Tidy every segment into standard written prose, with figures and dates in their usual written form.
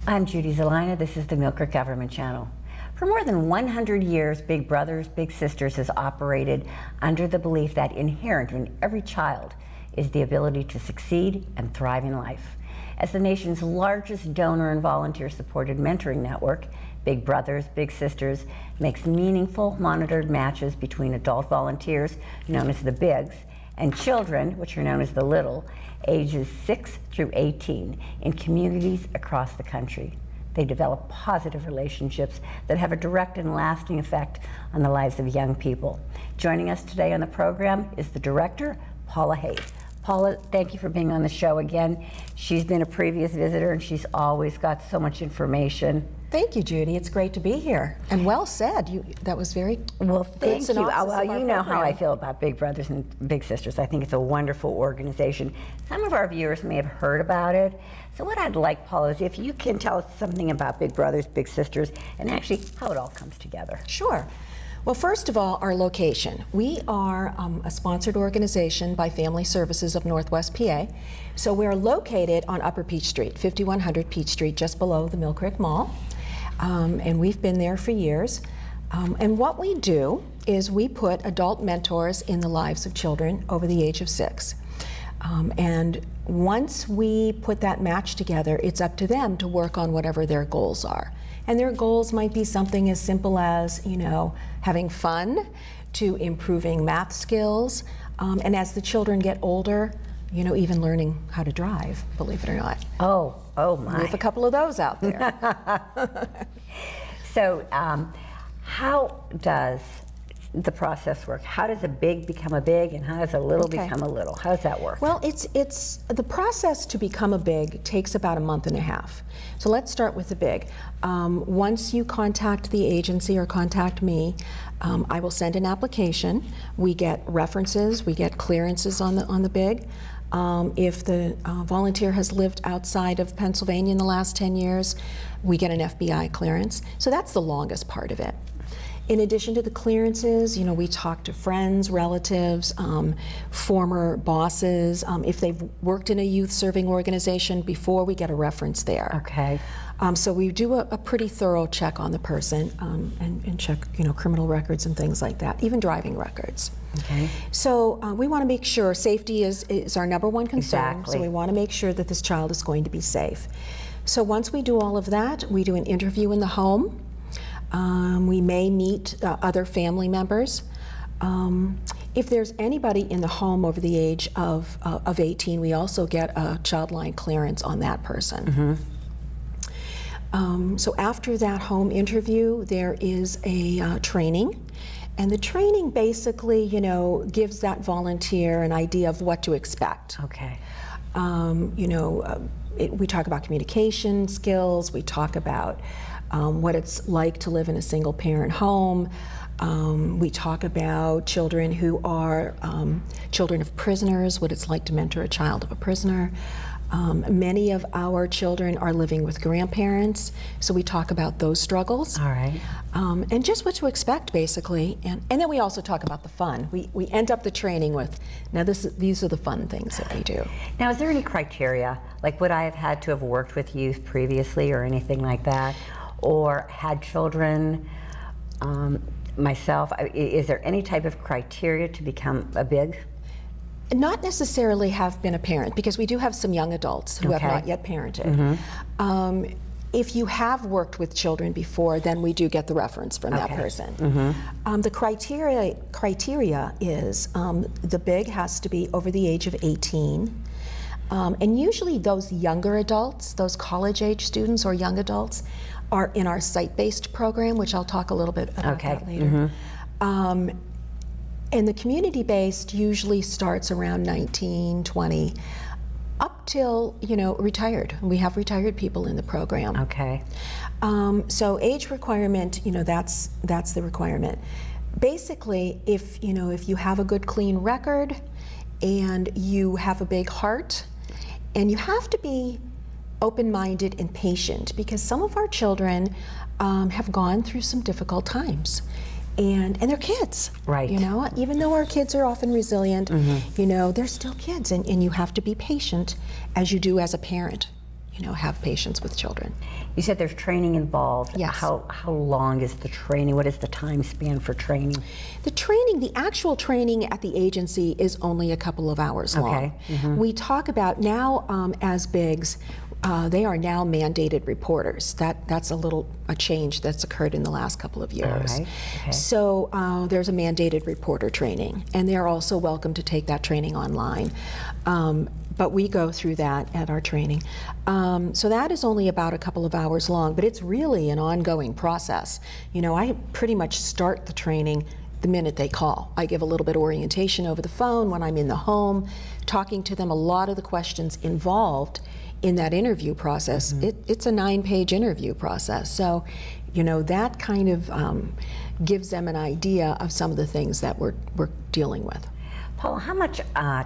I'm Judy Zelina. This is the Millcreek Government Channel. For more than 100 years, Big Brothers Big Sisters has operated under the belief that inherent in every child is the ability to succeed and thrive in life. As the nation's largest donor and volunteer-supported mentoring network, Big Brothers Big Sisters makes meaningful, monitored matches between adult volunteers, known as the Bigs, and children, which are known as the Little, ages 6 through 18, in communities across the country. They develop positive relationships that have a direct and lasting effect on the lives of young people. Joining us today on the program is the director, Paula Hayes. Paula, thank you for being on the show again. She's been a previous visitor and she's always got so much information. Thank you, Judy. It's great to be here. And well said. That was very well. Thank you. Well, you know program. how I feel about Big Brothers and Big Sisters. I think it's a wonderful organization. Some of our viewers may have heard about it. So what I'd like, Paula, is if you can tell us something about Big Brothers Big Sisters and actually how it all comes together. Sure. Well, first of all, our location. We are a sponsored organization by Family Services of Northwest PA. So we're located on Upper Peach Street, 5100 Peach Street, just below the Millcreek Mall. And we've been there for years. And what we do is we put adult mentors in the lives of children over the age of 6. And once we put that match together, it's up to them to work on whatever their goals are. And their goals might be something as simple as, having fun, to improving math skills. And as the children get older, even learning how to drive, believe it or not. Oh my. We have a couple of those out there. So how does the process work? How does a big become a big and how does a little become a little? How does that work? Well, it's the process to become a big takes about a month and a half. So let's start with the big. Once you contact the agency or contact me, I will send an application. We get references, we get clearances on the big. If the volunteer has lived outside of Pennsylvania in the last 10 years, we get an FBI clearance. So that's the longest part of it. In addition to the clearances, we talk to friends, relatives, former bosses. If they've worked in a youth serving organization before, we get a reference there. Okay. So we do a pretty thorough check on the person and check, criminal records and things like that, even driving records. Okay. So we want to make sure safety is our number one concern. Exactly. So we want to make sure that this child is going to be safe. So once we do all of that, we do an interview in the home. We may meet other family members. If there's anybody in the home over the age of 18, we also get a child line clearance on that person. Mm-hmm. So after that home interview, there is a training. And the training basically, gives that volunteer an idea of what to expect. Okay. We talk about communication skills. We talk about what it's like to live in a single parent home. We talk about children who are children of prisoners, what it's like to mentor a child of a prisoner. Many of our children are living with grandparents, so we talk about those struggles. All right. And just what to expect, basically. And then we also talk about the fun. We end up the training with, these are the fun things that we do. Now, is there any criteria? Like, would I have had to have worked with youth previously or anything like that? Or had children myself? Is there any type of criteria to become a big? Not necessarily have been a parent, because we do have some young adults who have not yet parented. Mm-hmm. If you have worked with children before, then we do get the reference from that person. Mm-hmm. The criteria is the big has to be over the age of 18. And usually those younger adults, those college-age students or young adults, are in our site-based program, which I'll talk a little bit about that later. Mm-hmm. And the community-based usually starts around 19, 20, up till, retired. We have retired people in the program. Okay. So age requirement, that's the requirement. Basically, if you have a good, clean record and you have a big heart, and you have to be open-minded and patient, because some of our children have gone through some difficult times. And they're kids, right? Even though our kids are often resilient, they're still kids, and you have to be patient, as you do as a parent, have patience with children. You said there's training involved. Yes. How long is the training? What is the time span for training? The actual training at the agency is only a couple of hours long. We talk about now as BIGs, they are now mandated reporters. That's a change that's occurred in the last couple of years. All right. Okay. So there's a mandated reporter training, and they're also welcome to take that training online. But we go through that at our training. So that is only about a couple of hours long, but it's really an ongoing process. I pretty much start the training the minute they call. I give a little bit of orientation over the phone when I'm in the home, talking to them. A lot of the questions involved in that interview process, it's a 9-page interview process. So, that kind of gives them an idea of some of the things that we're dealing with. Paula, how much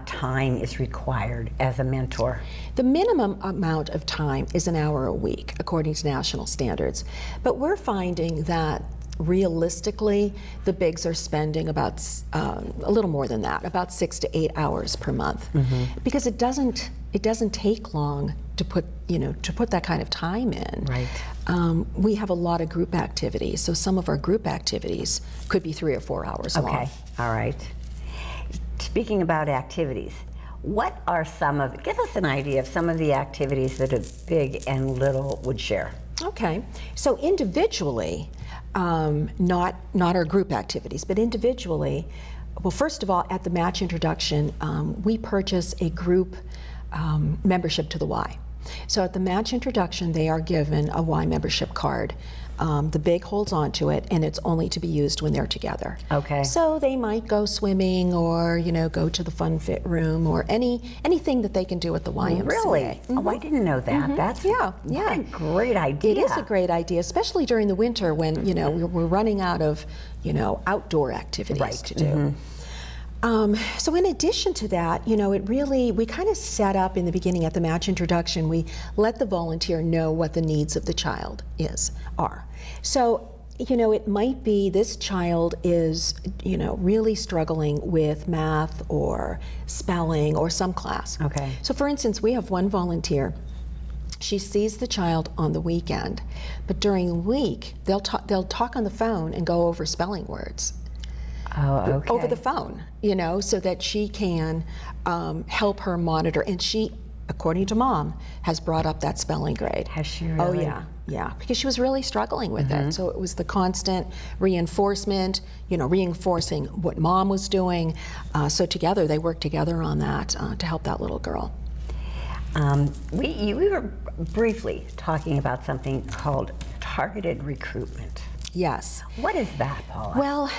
time is required as a mentor? The minimum amount of time is an hour a week, according to national standards. But we're finding that realistically, the BIGs are spending about a little more than that, about 6 to 8 hours per month, because it doesn't take long to put that kind of time in. Right. We have a lot of group activities, so some of our group activities could be 3 or 4 hours long. Okay. All right. Speaking about activities, what are give us an idea of some of the activities that a big and little would share? Okay, so individually, not our group activities, but individually, well, first of all, at the match introduction, we purchase a group membership to the Y. So at the match introduction, they are given a Y membership card. The BIG holds on to it, and it's only to be used when they're together. Okay. So they might go swimming, or go to the fun fit room, or anything that they can do at the YMCA. Really? Oh, I didn't know that. That's yeah. What a great idea. It is a great idea, especially during the winter when we're running out of outdoor activities to do. So in addition to that, we kind of set up in the beginning at the match introduction, we let the volunteer know what the needs of the child are. So, it might be this child is, really struggling with math or spelling or some class. Okay. So for instance, we have one volunteer. She sees the child on the weekend, but during the week, they'll talk on the phone and go over spelling words. Oh, okay. Over the phone, so that she can help her monitor. And she, according to Mom, has brought up that spelling grade. Has she really? Oh, yeah, because she was really struggling with it. So it was the constant reinforcement, reinforcing what Mom was doing. So together, they worked together on that to help that little girl. We were briefly talking about something called targeted recruitment. Yes. What is that, Paula? Well,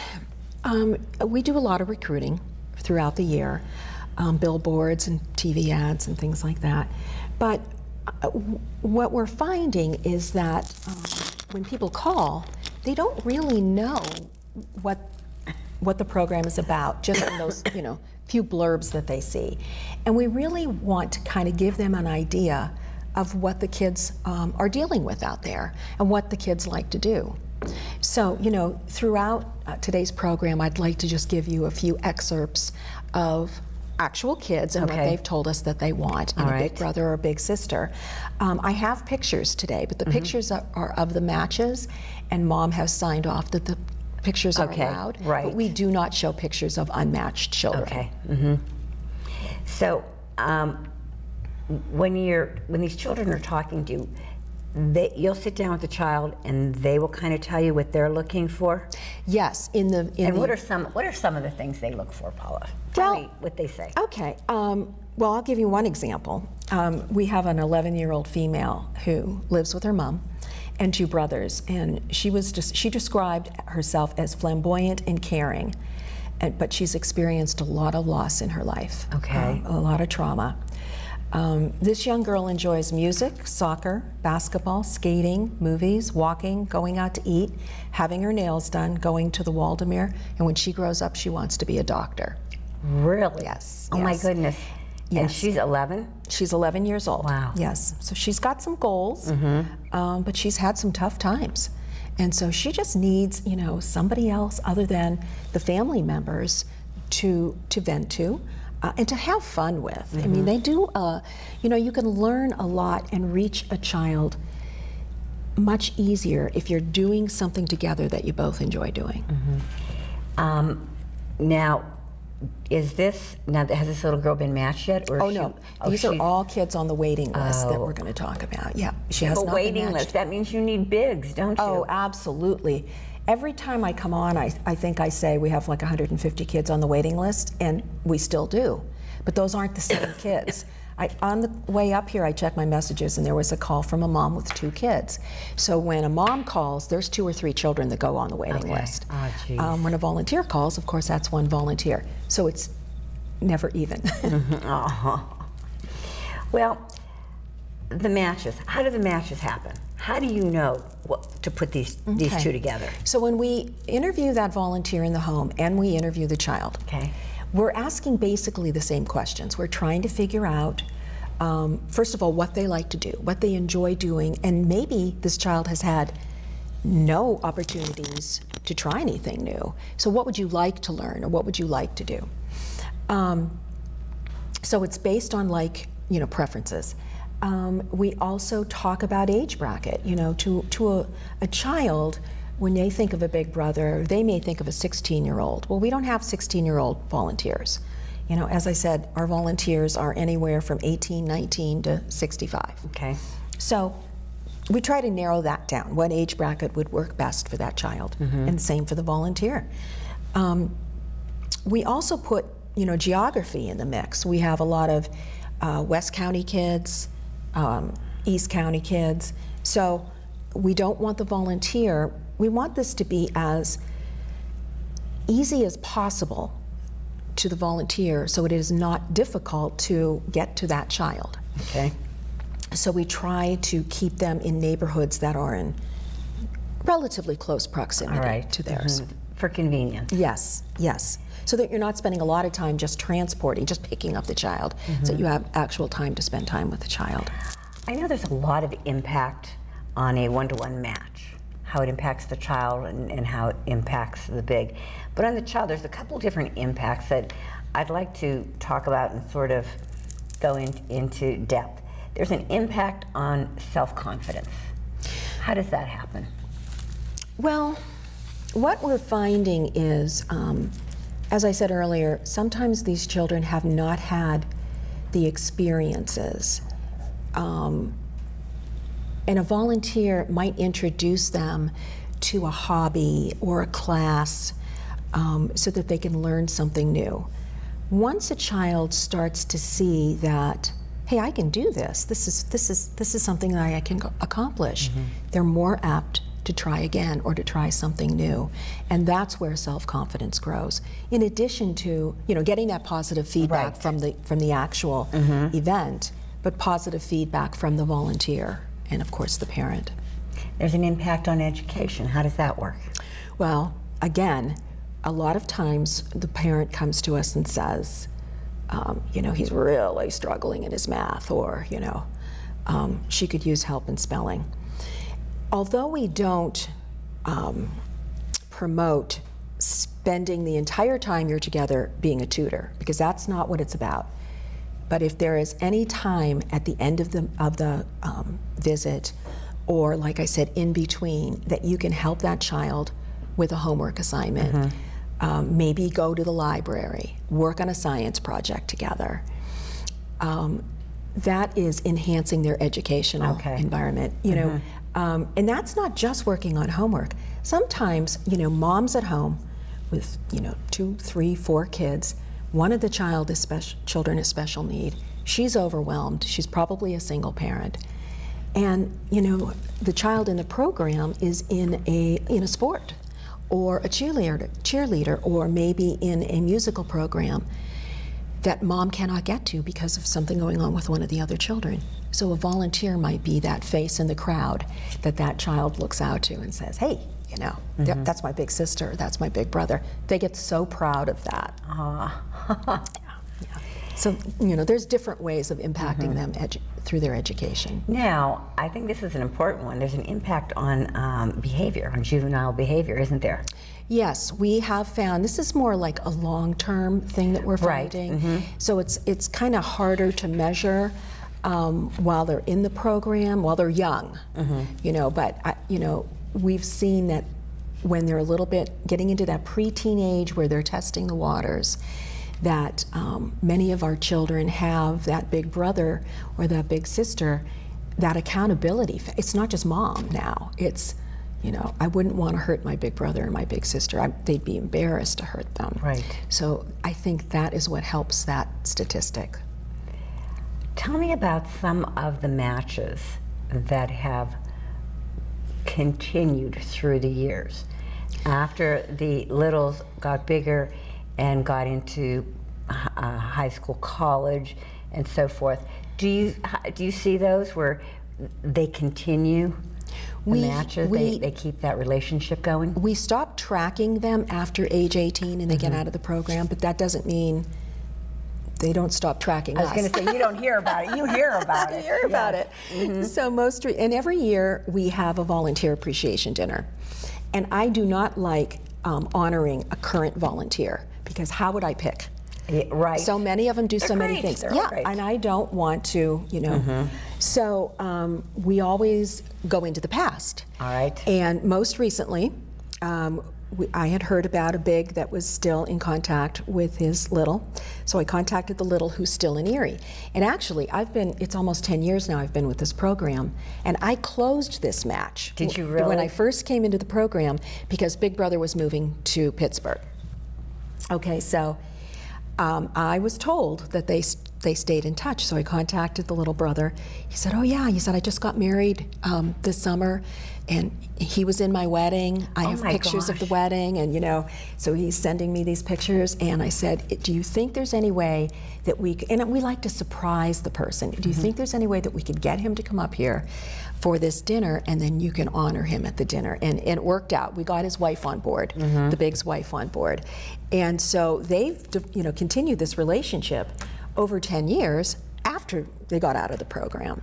we do a lot of recruiting throughout the year, billboards and TV ads and things like that. But what we're finding is that when people call, they don't really know what the program is about, just in those few blurbs that they see. And we really want to kind of give them an idea of what the kids are dealing with out there and what the kids like to do. So, throughout today's program, I'd like to just give you a few excerpts of actual kids and what they've told us that they want in a big brother or a big sister. I have pictures today, but the pictures are of the matches, and Mom has signed off that the pictures are allowed. Right. But we do not show pictures of unmatched children. Okay. So, when these children are talking to you, you'll sit down with the child and they will kind of tell you what they're looking for? Yes. What are some of the things they look for, Paula? Tell me what they say. Okay. Well, I'll give you one example. We have an 11-year-old female who lives with her mom and 2 brothers, and she described herself as flamboyant and caring, but she's experienced a lot of loss in her life. Okay. A lot of trauma. This young girl enjoys music, soccer, basketball, skating, movies, walking, going out to eat, having her nails done, going to the Waldemere, and when she grows up, she wants to be a doctor. Really? Yes. Oh my goodness. Yes. And she's 11? She's 11 years old. Wow. Yes. So she's got some goals, but she's had some tough times. And so she just needs, somebody else other than the family members to vent to. and to have fun with. I mean, they do, you can learn a lot and reach a child much easier if you're doing something together that you both enjoy doing. Now, has this little girl been matched yet? Or No, these are all kids on the waiting list that we're going to talk about. Yeah, she has a not been waiting matched. list. That means you need bigs, don't you? Oh, absolutely. Every time I come on, I think I say we have like 150 kids on the waiting list, and we still do. But those aren't the same kids. On the way up here, I checked my messages, and there was a call from a mom with 2 kids. So when a mom calls, there's 2 or 3 children that go on the waiting list. Oh, geez. When a volunteer calls, of course, that's 1 volunteer. So it's never even. Well, the matches. How do the matches happen? How do you know what to put these 2 together? So when we interview that volunteer in the home and we interview the child, we're asking basically the same questions. We're trying to figure out, first of all, what they like to do, what they enjoy doing, and maybe this child has had no opportunities to try anything new. So what would you like to learn, or what would you like to do? So it's based on preferences. We also talk about age bracket. To a child, when they think of a big brother, they may think of a 16-year-old. Well, we don't have 16-year-old volunteers. As I said, our volunteers are anywhere from 18, 19 to 65. Okay. So we try to narrow that down. What age bracket would work best for that child? And same for the volunteer. We also put, geography in the mix. We have a lot of West County kids, East County kids. So we don't want the volunteer, we want this to be as easy as possible to the volunteer, so it is not difficult to get to that child. Okay. So we try to keep them in neighborhoods that are in relatively close proximity to theirs. For convenience. Yes, yes. So that you're not spending a lot of time just transporting, just picking up the child, so that you have actual time to spend time with the child. I know there's a lot of impact on a one-to-one match, how it impacts the child and how it impacts the big. But on the child, there's a couple different impacts that I'd like to talk about and sort of go into depth. There's an impact on self-confidence. How does that happen? Well, what we're finding is, as I said earlier, sometimes these children have not had the experiences. And a volunteer might introduce them to a hobby or a class so that they can learn something new. Once a child starts to see that, hey, I can do this. This is something that I can accomplish. They're more apt to try again or to try something new, and that's where self-confidence grows. In addition to getting that positive feedback from the actual event, but positive feedback from the volunteer and of course the parent. There's an impact on education. How does that work? Well, again, a lot of times the parent comes to us and says, he's really struggling in his math, or she could use help in spelling. Although we don't promote spending the entire time you're together being a tutor, because that's not what it's about. But if there is any time at the end of the visit, or like I said, in between, that you can help that child with a homework assignment, maybe go to the library, work on a science project together, that is enhancing their educational environment. And that's not just working on homework. Sometimes, moms at home with 2, 3, 4 kids, one of the children is special need. She's overwhelmed. She's probably a single parent, and the child in the program is in a sport, or a cheerleader, or maybe in a musical program that mom cannot get to because of something going on with one of the other children. So a volunteer might be that face in the crowd that child looks out to and says, hey, that's my big sister, that's my big brother. They get so proud of that. So, there's different ways of impacting them through their education. Now, I think this is an important one. There's an impact on behavior, on juvenile behavior, isn't there? Yes, we have found, this is more like a long-term thing that we're finding. So it's kind of harder to measure while they're in the program, while they're young, but we've seen that when they're a little bit getting into that preteen age where they're testing the waters, that many of our children have that big brother or that big sister, that accountability. It's not just mom now, it's, I wouldn't want to hurt my big brother and my big sister. They'd be embarrassed to hurt them. Right. So I think that is what helps that statistic. Tell me about some of the matches that have continued through the years. After the littles got bigger and got into high school, college, and so forth, do you see those where they continue? The matches, they keep that relationship going? We stop tracking them after age 18 and they get out of the program, but that doesn't mean they don't stop tracking us. I was going to say, you don't hear about it, you hear about it. You hear about it. So and every year we have a volunteer appreciation dinner. And I do not like honoring a current volunteer, because how would I pick? Yeah, right. So many of them do so many things. They're Yeah, great. and I don't want to, So we always go into the past. All right. And most recently, I had heard about a big that was still in contact with his little. So I contacted the little who's still in Erie. And actually, it's almost 10 years now I've been with this program, and I closed this match. Did you really? When I first came into the program, because Big Brother was moving to Pittsburgh. Okay, so I was told that they stayed in touch, so I contacted the little brother. He said, "Oh yeah," he said, "I just got married this summer, and he was in my wedding. I have pictures of the wedding, and so he's sending me these pictures." And I said, "Do you think there's any way that and we like to surprise the person. Do you think there's any way that we could get him to come up here for this dinner, and then you can honor him at the dinner?" And it worked out. We got his wife on board, the Big's wife on board. And so they've continued this relationship over 10 years after they got out of the program.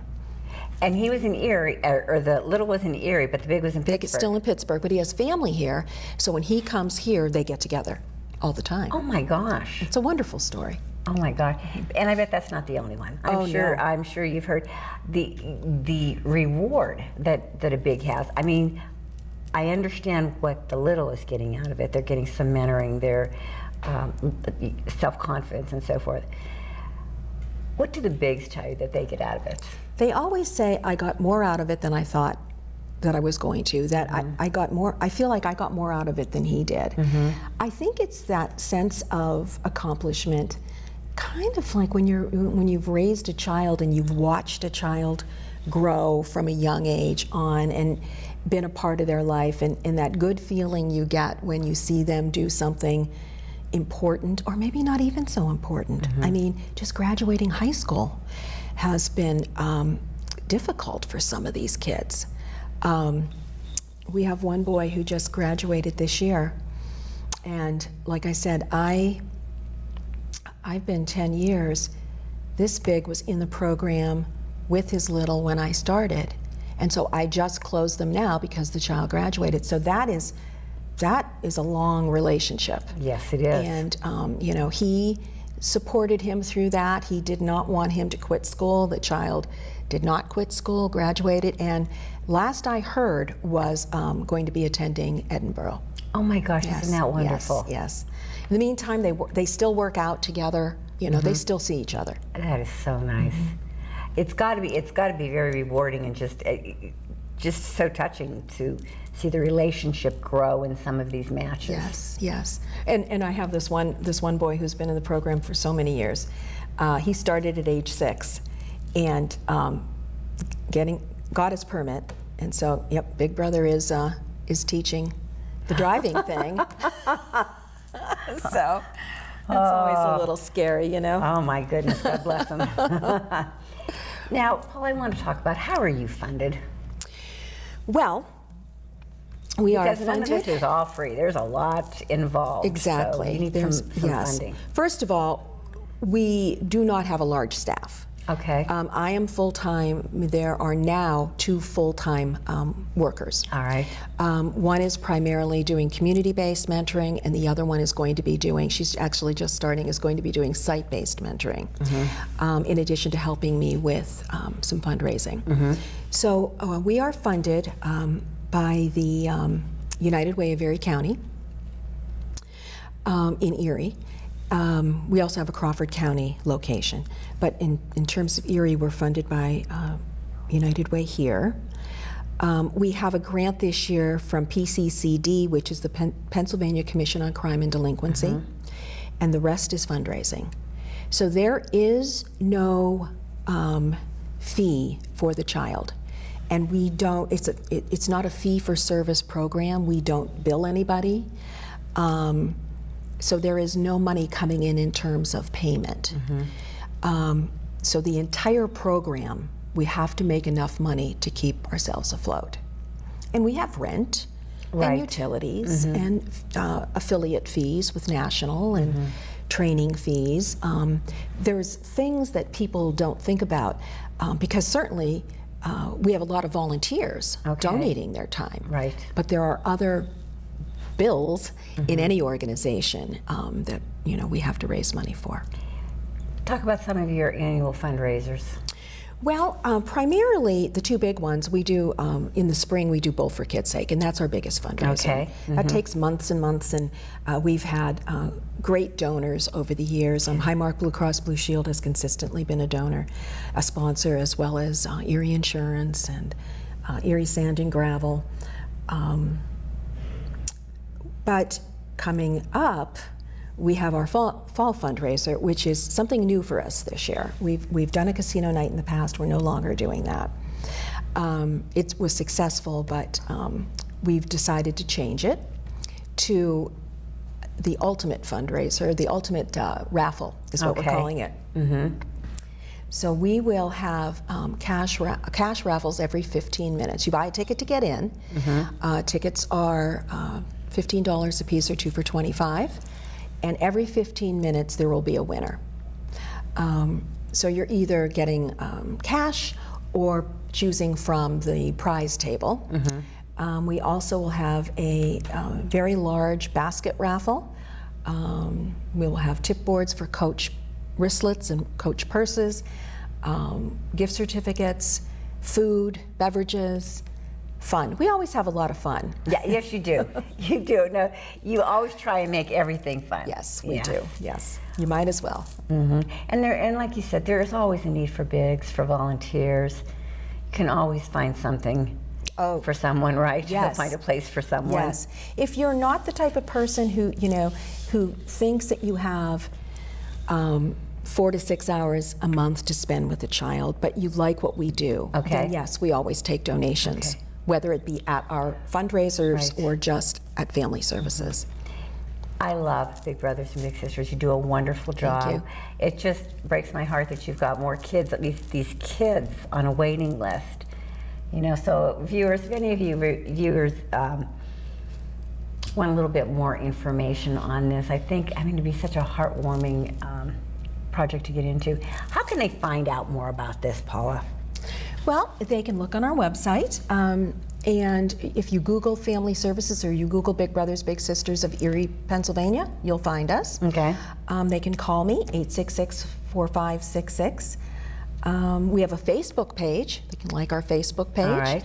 And he was in Erie, or the little was in Erie, but the big was in Pittsburgh. Big is still in Pittsburgh, but he has family here, so when he comes here, they get together all the time. Oh my gosh. It's a wonderful story. Oh my God. And I bet that's not the only one. I'm sure you've heard the reward that a big has. I mean, I understand what the little is getting out of it. They're getting some mentoring, their self-confidence and so forth. What do the bigs tell you that they get out of it? They always say, "I got more out of it than I thought that I was going to, that I feel like I got more out of it than he did." I think it's that sense of accomplishment, kind of like when you've raised a child and you've watched a child grow from a young age on and been a part of their life, and that good feeling you get when you see them do something important, or maybe not even so important. I mean, just graduating high school has been difficult for some of these kids. We have one boy who just graduated this year, and like I said, I've been 10 years. This big was in the program with his little when I started, and so I just closed them now because the child graduated. So that is a long relationship. Yes, it is. And he supported him through that. He did not want him to quit school. The child did not quit school, graduated, and last I heard was going to be attending Edinburgh. Oh my gosh, isn't that wonderful? Yes. In the meantime, they still work out together. They still see each other. That is so nice. It's got to be very rewarding and just so touching to see the relationship grow in some of these matches. Yes. And I have this one boy who's been in the program for so many years. He started at age 6 and got his permit. And so, Big Brother is teaching the driving thing. So it's always a little scary, Oh my goodness, God bless him. Now, Paul, I want to talk about, how are you funded? Well, we are funded. Because none of this is all free. There's a lot involved. Exactly. So you need some funding. First of all, We do not have a large staff. Okay. I am full-time. There are now 2 full-time workers. All right. One is primarily doing community-based mentoring, and the other one is going to be doing, she's actually just starting, is going to be doing site-based mentoring, in addition to helping me with some fundraising. So we are funded by the United Way of Erie County in Erie. We also have a Crawford County location, but in terms of Erie, we're funded by United Way here. We have a grant this year from PCCD, which is the Pennsylvania Commission on Crime and Delinquency, and the rest is fundraising. So there is no fee for the child, and we don't. It's not a fee-for-service program. We don't bill anybody. So there is no money coming in terms of payment. So the entire program, we have to make enough money to keep ourselves afloat. And we have rent and utilities and affiliate fees with national and training fees. There's things that people don't think about because certainly we have a lot of volunteers donating their time. Right. But there are other bills in any organization that we have to raise money for. Talk about some of your annual fundraisers. Well, primarily the 2 big ones we do in the spring. We do Bowl for Kids' Sake, and that's our biggest fundraiser. Okay. That takes months and months, and we've had great donors over the years. Highmark Blue Cross Blue Shield has consistently been a donor, a sponsor, as well as Erie Insurance and Erie Sand and Gravel. But coming up, we have our fall fundraiser, which is something new for us this year. We've done a casino night in the past. We're no longer doing that. It was successful, but we've decided to change it to the ultimate fundraiser, the ultimate raffle is what we're calling it. So we will have cash raffles every 15 minutes. You buy a ticket to get in. Tickets are $15 a piece or 2 for $25. And every 15 minutes there will be a winner. So you're either getting cash or choosing from the prize table. We also will have a very large basket raffle. We will have tip boards for coach wristlets and coach purses, gift certificates, food, beverages, fun. We always have a lot of fun. Yeah, yes, you do. You do. No, you always try and make everything fun. Yes, we do. Yes, you might as well. And like you said, there is always a need for bigs, for volunteers. You can always find something for someone, right? Yes. You'll find a place for someone. Yes. If you're not the type of person who thinks that you have 4 to 6 hours a month to spend with a child, but you like what we do, then yes, we always take donations. Whether it be at our fundraisers or just at family services. I love Big Brothers and Big Sisters. You do a wonderful job. Thank you. It just breaks my heart that you've got more kids, at least these kids, on a waiting list. So viewers, if any of you viewers want a little bit more information on this, I think it'd be such a heartwarming project to get into. How can they find out more about this, Paula? Well, they can look on our website, and if you Google Family Services or you Google Big Brothers Big Sisters of Erie, Pennsylvania, you'll find us. Okay. They can call me, 866-4566. We have a Facebook page. They can like our Facebook page. All right.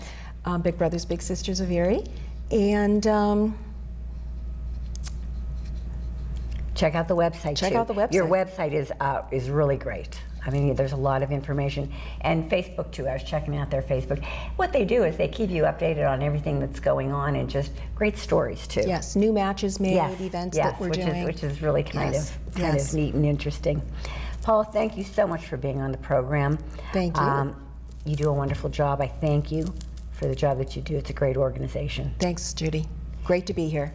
Big Brothers Big Sisters of Erie. And check out the website. Check out the website. Your website is really great. There's a lot of information. And Facebook too, I was checking out their Facebook. What they do is they keep you updated on everything that's going on and just great stories too. Yes, new matches made, events that we're doing. Which is really kind of neat and interesting. Paula, thank you so much for being on the program. Thank you. You do a wonderful job. I thank you for the job that you do. It's a great organization. Thanks, Judy. Great to be here.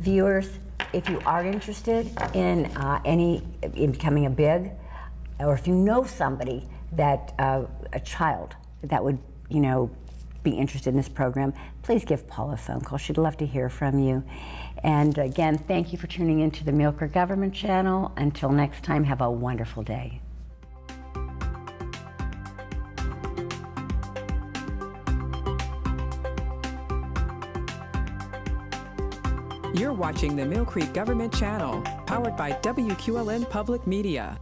Viewers, if you are interested in in becoming a big, or if you know somebody that a child that would be interested in this program, please give Paula a phone call. She'd love to hear from you. And again, thank you for tuning into the Millcreek Government Channel. Until next time, have a wonderful day. You're watching the Millcreek Government Channel, powered by WQLN Public Media.